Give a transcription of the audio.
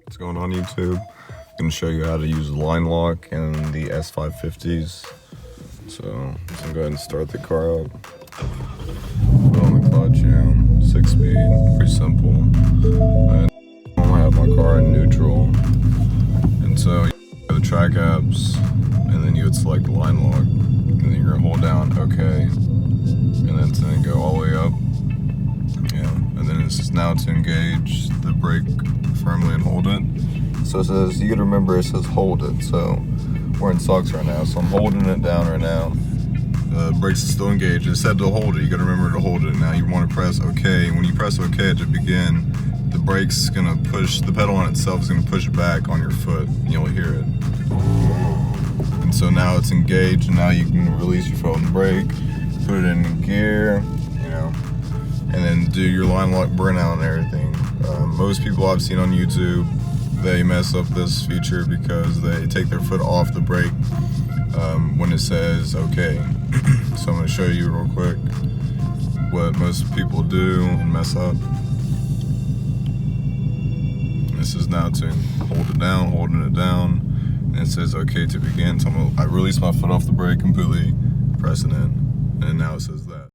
What's going on YouTube? I'm going to show you how to use line lock in the S550s. So I'm just going to go ahead and start the car up. Put on the clutch, 6-speed, pretty simple. And I have my car in neutral. And so you go to the track apps, and then you would select line lock. And then you're going to hold down OK. And then it's going to go all the way up. And then it's just now to engage the brake firmly and hold it. So it says, you gotta remember it says hold it. So we're in socks right now, so I'm holding it down right now. The brakes are still engaged. It said to hold it, you gotta remember to hold it. Now you wanna press OK. When you press OK to begin, the brake's gonna push, the pedal on itself is gonna push back on your foot, and you'll hear it. And so now it's engaged, and now you can release your foot on the brake, put it in gear, and then do your line lock burnout and everything. Most people I've seen on YouTube, they mess up this feature because they take their foot off the brake when it says OK. So I'm going to show you real quick what most people do and mess up. This is now to hold it down, holding it down, and it says OK to begin. So I release my foot off the brake completely, pressing it, and now it says that.